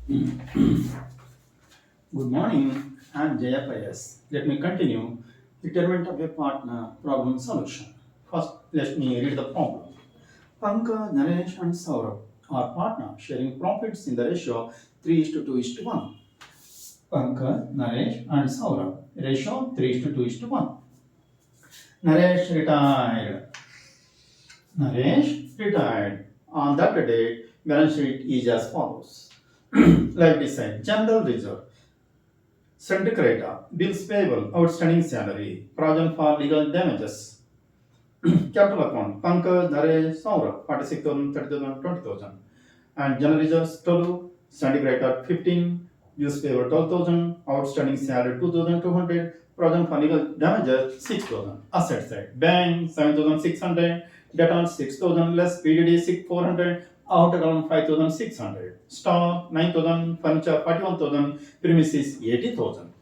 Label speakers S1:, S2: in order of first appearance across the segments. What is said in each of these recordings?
S1: Good morning, I'm Jaya Payas. Let me continue. Determinant of a partner problem solution. First, let me read the problem. Pankaj, Naresh, and Saurabh are partners sharing profits in the ratio 3 is to 2 is to 1. Pankaj, Naresh, and Saurabh ratio 3 is to 2 is to 1. Naresh retired. Naresh retired. On that date, balance sheet is as follows. Like this side, general reserve. Centricrata, bills payable, outstanding salary, provision for legal damages, capital account, Pankaj, Naresh, Saurabh, 46,000, 30,000, 20,000. And general reserves, 12, Centricrata, 15, bills payable, 12,000, outstanding salary, 2,200, provision for legal damages, 6,000. Asset side, bank, 7,600, debtors, 6,000, less PDD, 6,400, outer column 5,600, stock 9,000, furniture 41,000, premises 80,000.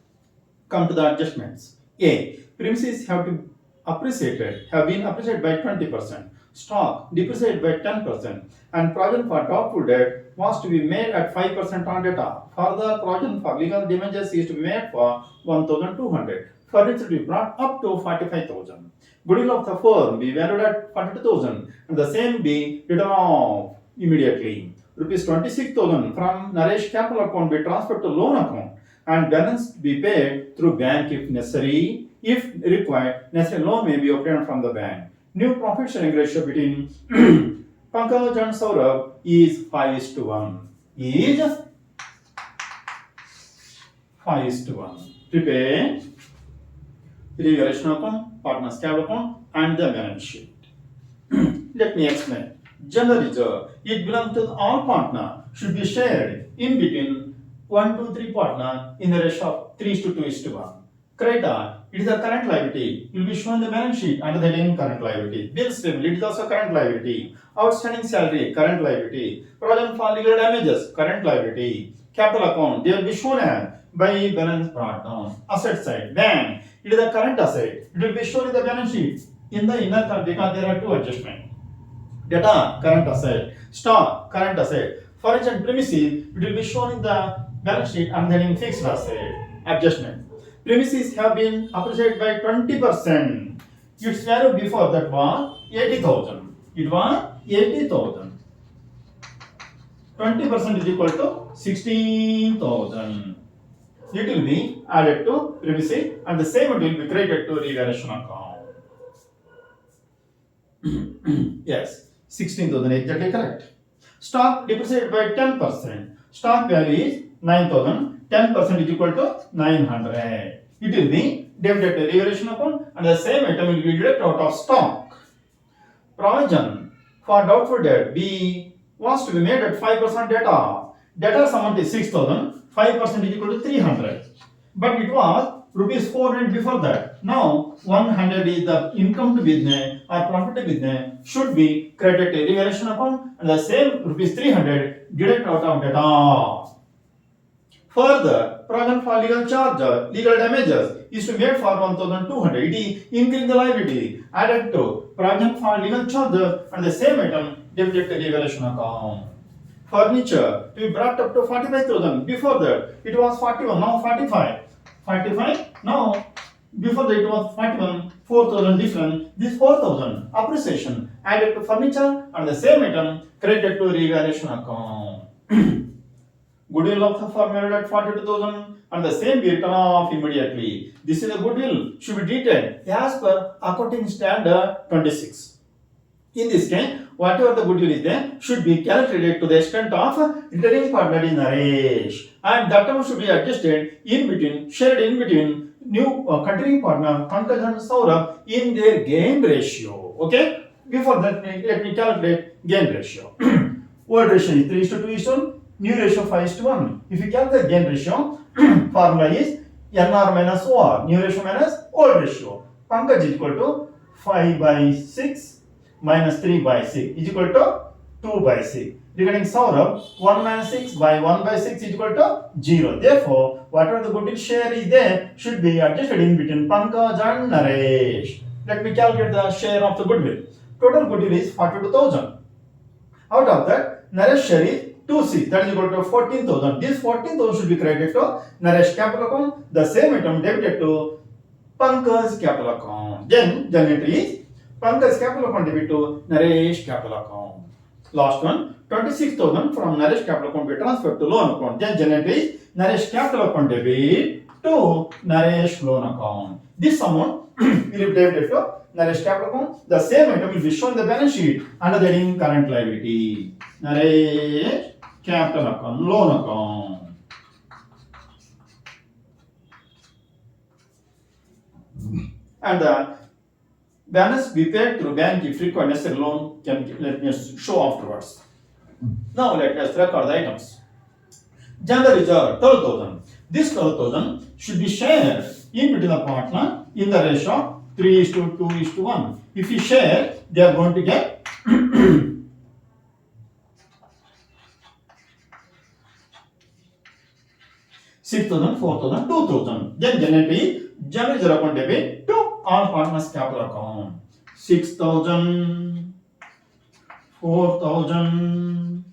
S1: Come to the adjustments. A. Premises have been appreciated by 20%. Stock depreciated by 10%, and provision for doubtful debt was to be made at 5% on data. Further, provision for legal damages is to be made for 1,200. Furniture to be brought up to 45,000. Goodwill of the firm be valued at 42,000, and the same be written off immediately. Rupees 26,000 from Naresh capital account be transferred to loan account, and balance be paid through bank if necessary. If required, necessary loan may be obtained from the bank. New profit sharing ratio between Pankaj and Saurabh is 5 is to 1. Is 5 is to 1. Prepare revaluation account, partners capital account, and the balance sheet. Let me explain. General reserve, it belongs to all partner, should be shared in between 1, 2, 3 partner in the ratio of 3 is to 2 is to 1. Creditor, it is a current liability, will be shown in the balance sheet under the heading current liability. Bills payable, it is also current liability. Outstanding salary, current liability. Provision for legal damages, current liability. Capital account, they will be shown as by balance brought down. Asset side, bank, it is a current asset, it will be shown in the balance sheet. In the inner column, because there are two adjustments. Data, current asset. Stock, current asset. Furniture and premises, it will be shown in the balance sheet and then in fixed asset. Adjustment. Premises have been appreciated by 20%. Its value before that was 80,000. It was 80,000. 20% is equal to 16,000. It will be added to premises and the same will be credited to revaluation account. Yes, 16,000 exactly correct. Stock depreciated by 10%. Stock value is 9,000. 10% is equal to 900. It will be debited to revaluation account and the same item will be deducted out of stock. Provision for doubtful debt B was to be made at 5% data. Debtors amount is 6,000. 5% is equal to 300. But it was rupees 400 before that. Now 100 is the income to business or profit to business should be credited to revaluation account and the same rupees 300 deducted out of data. Further, provision for legal charge, legal damages is to be made for 1,200. It is increase the liability added to provision for legal charge and the same item debited to revaluation account. Furniture to be brought up to 45,000. Before that, it was 41, now 45. 45, now before that it was 41, 4,000 different. This 4,000 appreciation added to furniture and the same item credited to revaluation account. Goodwill of the firm valued at 42,000 and the same be written off immediately. This is a goodwill should be treated as per accounting standard 26. In this case, whatever the goodwill is there should be calculated to the extent of returning partner in Naresh, and that amount should be adjusted in between, shared in between new continuing partner Pankaj and Saurabh in their gain ratio. Okay. Before that, let me calculate gain ratio. Old ratio is 3 is to 2 is to 1. New ratio 5 is to 1. If you calculate gain ratio, formula is NR minus OR. New ratio minus old ratio. Pankaj is equal to 5 by 6 minus 3 by 6 is equal to 2 by 6. Regarding Saurabh, 1 minus 6 by 1 by 6 is equal to 0. Therefore, whatever the goodwill share is there should be adjusted in between Pankaj and Naresh. Let me calculate the share of the goodwill. Total goodwill is 42,000. Out of that, Naresh share is 2,600. That is equal to 14,000. This 14,000 should be credited to Naresh capital account. The same item debited to Pankaj capital account. Then entry is Pankaj capital account debit to Naresh capital account. Last one, 26,000 from Naresh capital account be transferred to loan account. Then entry is Naresh capital account debit to Naresh loan account. This amount will be debited to Naresh capital account. The same item will be shown in the balance sheet under the heading current liability. Naresh capital account, loan account. And the balance be paid through bank if required. Necessary loan can let me show afterwards. Now let us record the items. General reserve 12,000. This 12,000 should be shared in between the partner in the ratio of 3:2:1. If you share, they are going to get 6,000, 4,000, 2,000. Then generally, general reserve account debit to all partners capital account. 6,000, 4,000,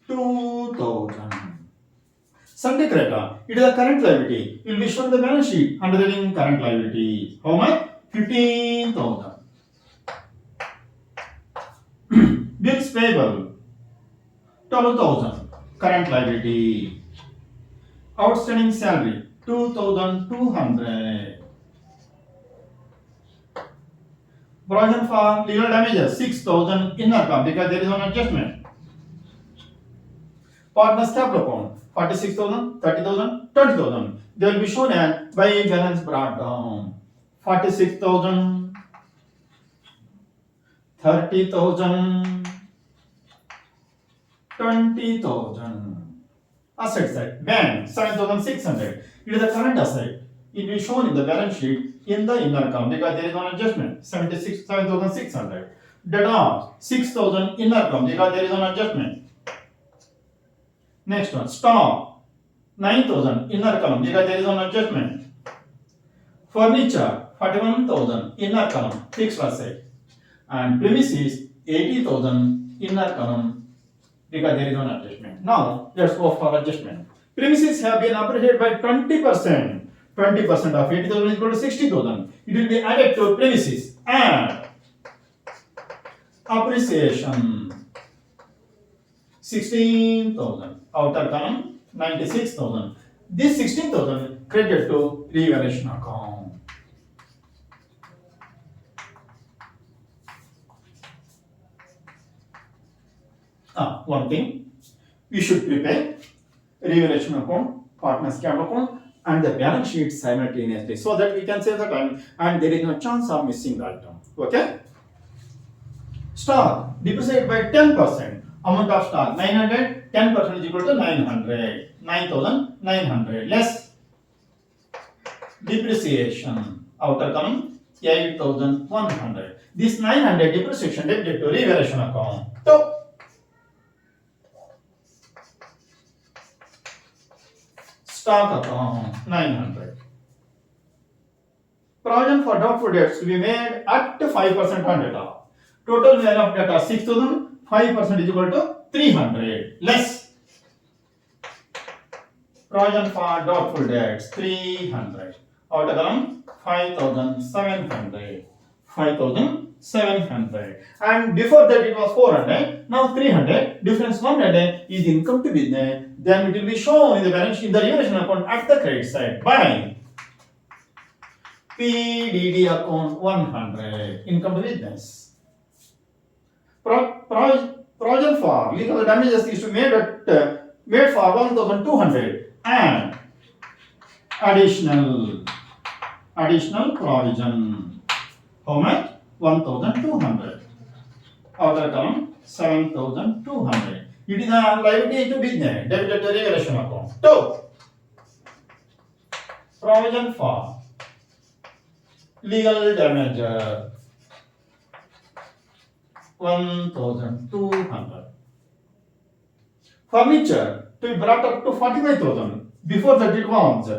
S1: 2,000. Sunday creditor, it is a current liability. It will be shown in the balance sheet under the heading current liability. How much? 15,000. Bills payable, 12,000. Current liability. Outstanding salary, 2,200. Provision for legal damages, 6,000 in income because there is an adjustment. Partners capital account, 46,000, 30,000, 20,000. They will be shown as by balance brought down. 46,000, 30,000, 20,000. Asset side, bank 7,600. It is a current asset. It will be shown in the balance sheet in the inner account because there is one adjustment. 7,600. Debtors 6,000 inner account because there is one adjustment. Next one, stock 9,000 inner column because there is one adjustment. Furniture 41,000 inner column fixed asset, and premises 80,000 inner column because there is one adjustment. Now let's go for adjustment. Premises have been appreciated by 20%. 20% of 80,000 is equal to 60,000. It will be added to premises and appreciation 16,000. Outer column 96,000. This 16,000 credited to revaluation account. One thing, we should prepare revaluation account, partners capital account, and the balance sheet simultaneously so that we can save the time and there is no chance of missing the item. Okay? Stock depreciated by 10%. Amount of stock 900, 10% is equal to 900. 9,900 less depreciation. Outer column 8,100. This 900 depreciation debited to revaluation account. So, stock account 900. Provision for doubtful debts to be made at 5% on data. Total value of data 6,000. 5% is equal to 300 less provision for doubtful debts 300. Outer column 5,700. 5,700. And before that it was 400. Now 300. Difference 100 is income to business. Then it will be shown in the balance sheet in the revaluation account at the credit side by PDD account 100. Income to business. Provision for legal damages is to made for 1,200 and additional provision. How much? 1,200. Outer column 7,200. It is a liability to business debited to revaluation account. So, provision for legal damage 1,200. Furniture to be brought up to 45,000. Before that it was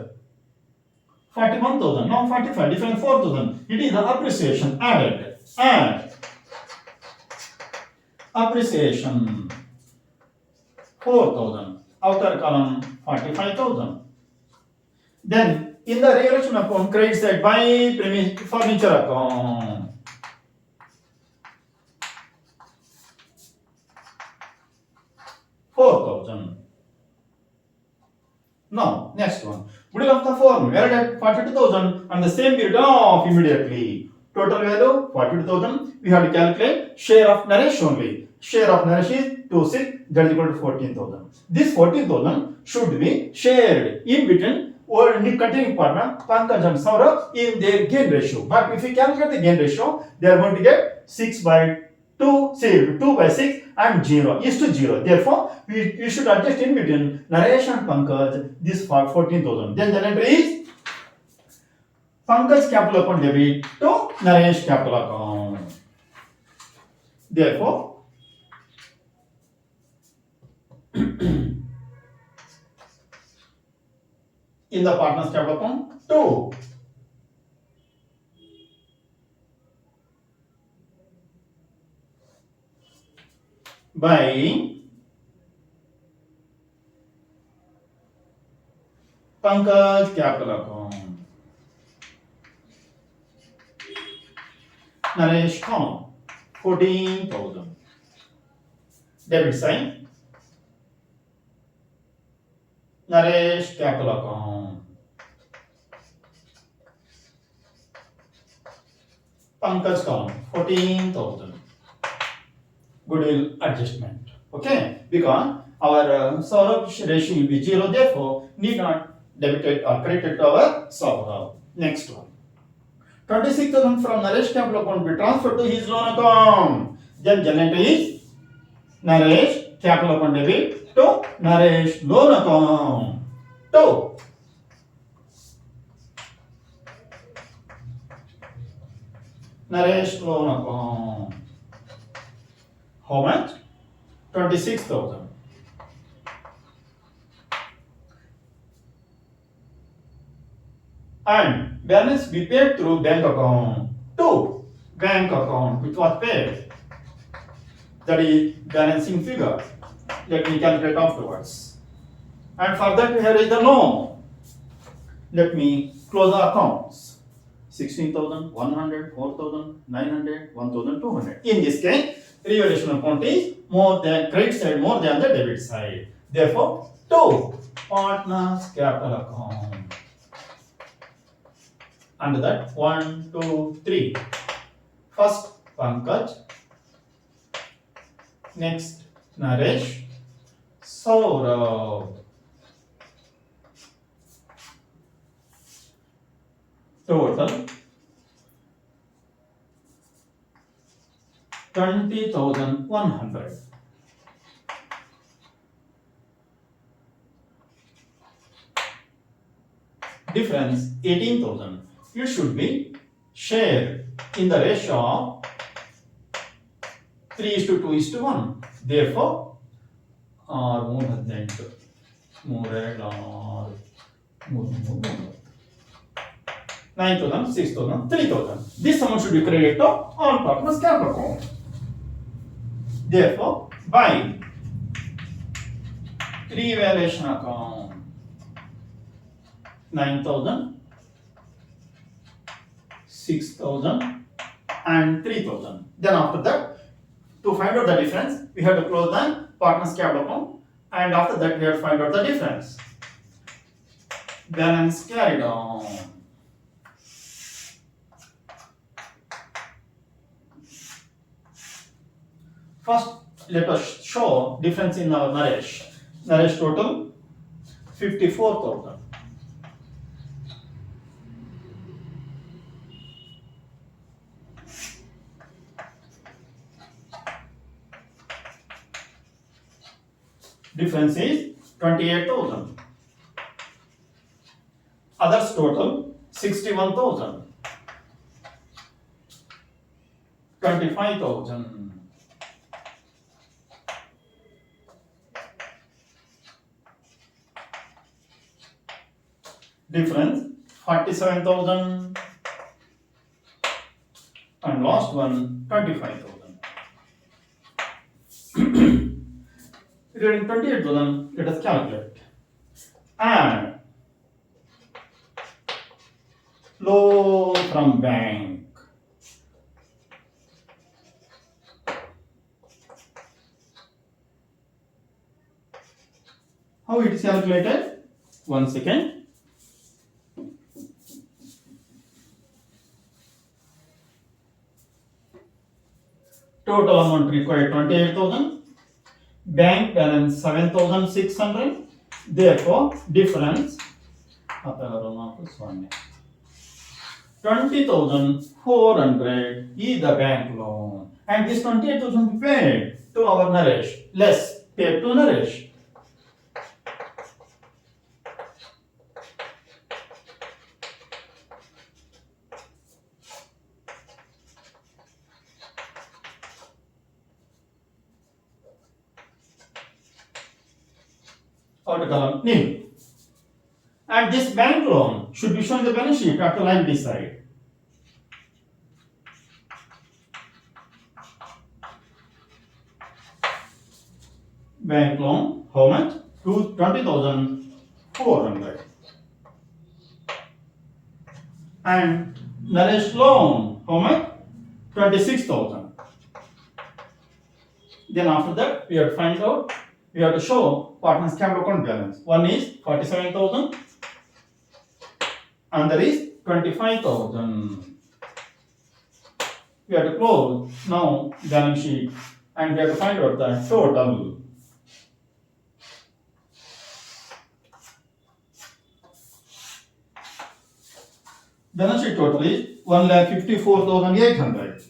S1: 41,000. Now 45. Different 4,000. It is the appreciation added. And appreciation 4,000. Outer column 45,000. Then in the revaluation account, credit side buy furniture account. $4,000. Now, next one. Middle of the form, we are at 42,000 and the same we return off immediately. Total value 42,000. We have to calculate share of Naresh only. Share of Naresh is 2,6, that is equal to 14,000. This 14,000 should be shared in between or in the continuing partner, Pankaj and Saurabh in their gain ratio. But if we calculate the gain ratio, they are going to get 6 by 2, say 2 by 6 and 0 is to 0. Therefore, we should adjust in between Naresh and Pankaj this for 14,000. Then the entry is Pankaj capital account debit to Naresh capital account. Therefore, in the partner's capital account 2. By Pankaj capital account. Naresh account 14,000. Debit sign. Naresh capital account. Pankaj column 14,000. Goodwill adjustment. Okay, because our Saurabh ratio will be 0, therefore need not debited or credited to our Saurabh. Next one. 26,000 from Naresh capital account will be transferred to his loan account. Then generate is Naresh capital account debit to Naresh loan account. 2. Naresh loan account. How much? 26,000. And balance be paid through bank account. 2. Bank account which was paid. That is balancing figure. Let me calculate afterwards. And for that here is the loan. Let me close the accounts. 16,100, 4,900, 1,200. In this case, revaluation account is more than credit side more than the debit side. Therefore, 2 partners capital account. Under that 1, 2, 3. First Pankaj, next Naresh, Saurabh. Total 20,100. Difference 18,000. It should be shared in the ratio of 3:2:1. Therefore, R 3 9,000, 6,000, 3,000. This amount should be credited to all partners capital account. Therefore, by revaluation account 9,000, 6,000 and 3,000. Then after that, to find out the difference, we have to close the partners capital account, and after that we have to find out the difference. Balance carried on. First, let us show difference in our Naresh. Naresh total 54,000. Difference is 28,000. Others total 61,000. 25,000. Difference 47,000. And last one 25,000. regarding 28,000, let us calculate. And loan from bank. How it is calculated? 1 second. Total amount required 28,000. Bank balance 7,600. Therefore, difference 20,400 is the bank loan, and this 28,000 paid to our Naresh. Less paid to Naresh. Outer column nil. And this bank loan should be shown in the balance sheet after liability side. Bank loan, how much? 20,400. And Naresh loan, how much? 26,000. Then after that, we have to find out, we have to show partner's capital account balance. One is 47,000, another is 25,000. We have to close now balance sheet and we have to find out the total. Balance sheet total is 1,54,800.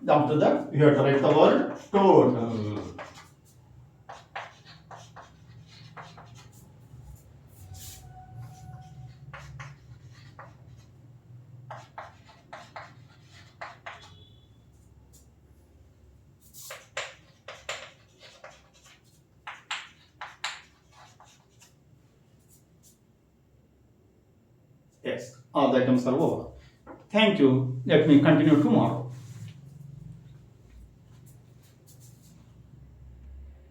S1: After that, we have to write the word total. Yes, all the items are over. Thank you. Let me continue tomorrow.